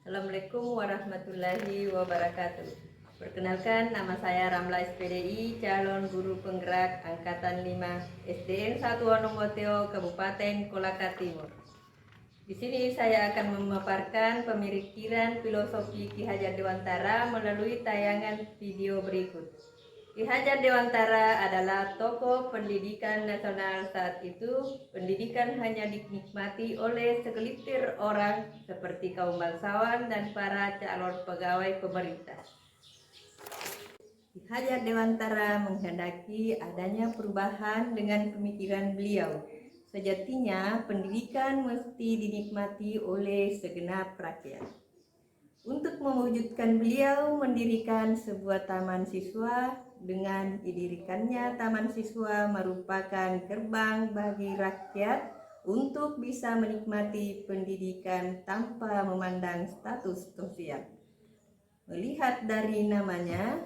Assalamualaikum warahmatullahi wabarakatuh. Perkenalkan, nama saya Ramla SPDI, calon guru penggerak Angkatan 5 SDN 1 Wonomoteo, Kabupaten Kolaka Timur. Di sini saya akan memaparkan pemikiran filosofi Ki Hajar Dewantara melalui tayangan video berikut. Ki Hajar Dewantara adalah tokoh pendidikan nasional saat itu. Pendidikan hanya dinikmati oleh segelintir orang seperti kaum bangsawan dan para calon pegawai pemerintah. Ki Hajar Dewantara menghendaki adanya perubahan dengan pemikiran beliau. Sejatinya pendidikan mesti dinikmati oleh segenap rakyat. Untuk mewujudkan beliau mendirikan sebuah taman siswa. Dengan didirikannya taman siswa merupakan gerbang bagi rakyat untuk bisa menikmati pendidikan tanpa memandang status sosial. Melihat dari namanya,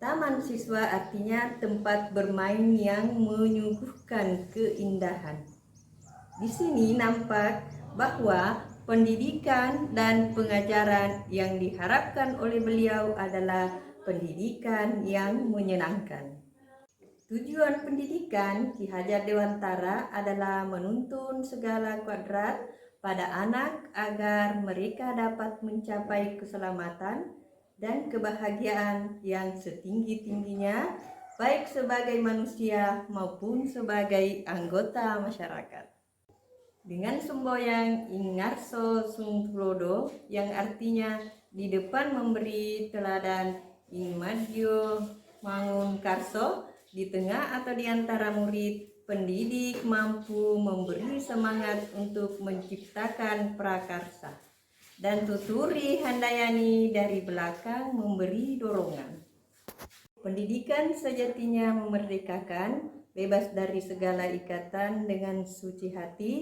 taman siswa artinya tempat bermain yang menyuguhkan keindahan. Di sini nampak bahwa pendidikan dan pengajaran yang diharapkan oleh beliau adalah pendidikan yang menyenangkan. Tujuan pendidikan Ki Hajar Dewantara adalah menuntun segala kodrat pada anak agar mereka dapat mencapai keselamatan dan kebahagiaan yang setinggi-tingginya, baik sebagai manusia maupun sebagai anggota masyarakat. Dengan semboyan Ingarso Sungtulodo yang artinya di depan memberi teladan Inmadjo Mangun Karso, di tengah atau di antara murid, pendidik mampu memberi semangat untuk menciptakan prakarsa, dan Tuturi Handayani dari belakang memberi dorongan. Pendidikan sejatinya memerdekakan, bebas dari segala ikatan, dengan suci hati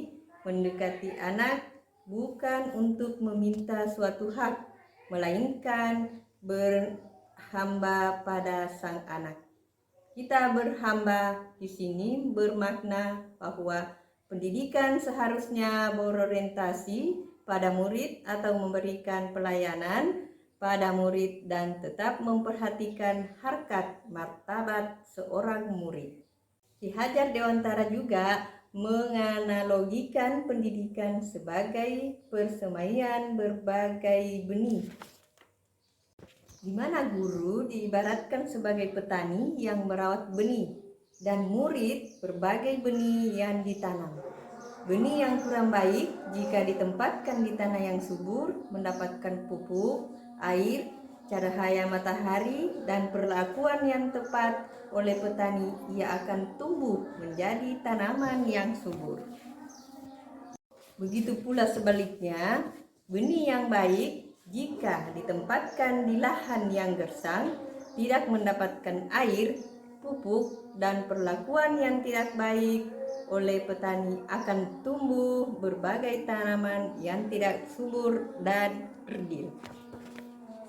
mendekati anak bukan untuk meminta suatu hak, melainkan berhamba pada sang anak. Kita berhamba di sini bermakna bahwa pendidikan seharusnya berorientasi pada murid atau memberikan pelayanan pada murid dan tetap memperhatikan harkat martabat seorang murid. Ki Hajar Dewantara juga menganalogikan pendidikan sebagai persemaian berbagai benih, di mana guru diibaratkan sebagai petani yang merawat benih dan murid berbagai benih yang ditanam. Benih yang kurang baik jika ditempatkan di tanah yang subur mendapatkan pupuk, air, cahaya matahari, dan perlakuan yang tepat oleh petani, ia akan tumbuh menjadi tanaman yang subur. Begitu pula sebaliknya, benih yang baik jika ditempatkan di lahan yang gersang, tidak mendapatkan air, pupuk, dan perlakuan yang tidak baik oleh petani, akan tumbuh berbagai tanaman yang tidak subur dan kerdil.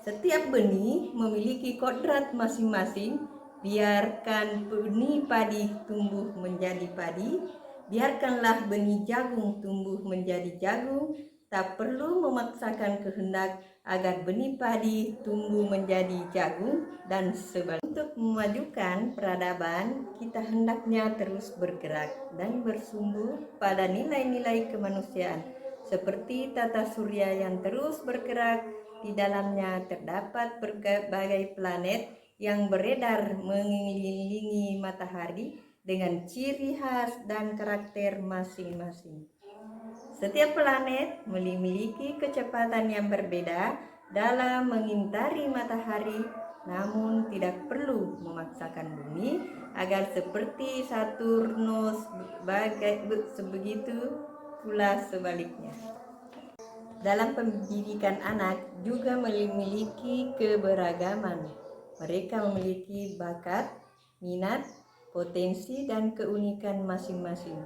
Setiap benih memiliki kodrat masing-masing. Biarkan benih padi tumbuh menjadi padi, biarkanlah benih jagung tumbuh menjadi jagung. Tak perlu memaksakan kehendak agar benih padi tumbuh menjadi jagung dan sebaliknya. Untuk memajukan peradaban, kita hendaknya terus bergerak dan bersumber pada nilai-nilai kemanusiaan, seperti tata surya yang terus bergerak. Di dalamnya terdapat berbagai planet yang beredar mengelilingi matahari dengan ciri khas dan karakter masing-masing. Setiap planet memiliki kecepatan yang berbeda dalam mengitari matahari, namun tidak perlu memaksakan bumi agar seperti Saturnus, begitu pula sebaliknya. Dalam pendidikan anak juga memiliki keberagaman. Mereka memiliki bakat, minat, potensi, dan keunikan masing-masing.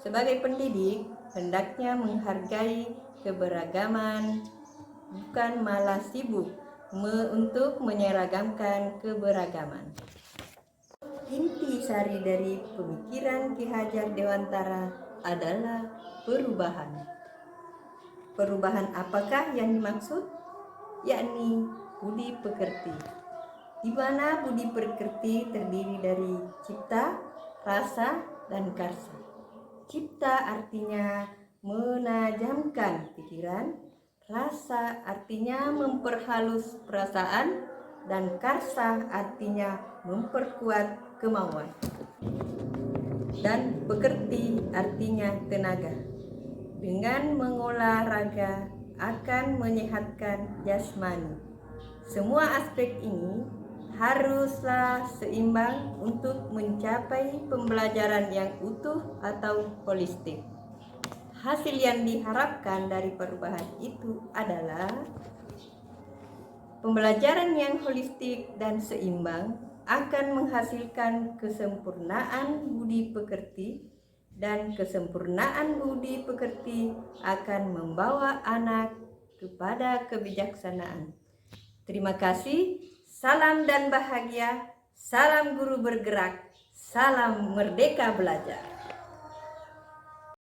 Sebagai pendidik, hendaknya menghargai keberagaman, bukan malah sibuk untuk menyeragamkan keberagaman. Inti sari dari pemikiran Ki Hajar Dewantara adalah perubahan. Perubahan apakah yang dimaksud? Yakni budi pekerti, di mana budi pekerti terdiri dari cipta, rasa, dan karsa. Cipta artinya menajamkan pikiran, rasa artinya memperhalus perasaan, dan karsa artinya memperkuat kemauan. Dan pekerti artinya tenaga. Dengan mengolah raga akan menyehatkan jasmani. Semua aspek ini haruslah seimbang untuk mencapai pembelajaran yang utuh atau holistik. Hasil yang diharapkan dari perubahan itu adalah pembelajaran yang holistik dan seimbang akan menghasilkan kesempurnaan budi pekerti, dan kesempurnaan budi pekerti akan membawa anak kepada kebijaksanaan. Terima kasih, salam dan bahagia, salam guru bergerak, salam merdeka belajar.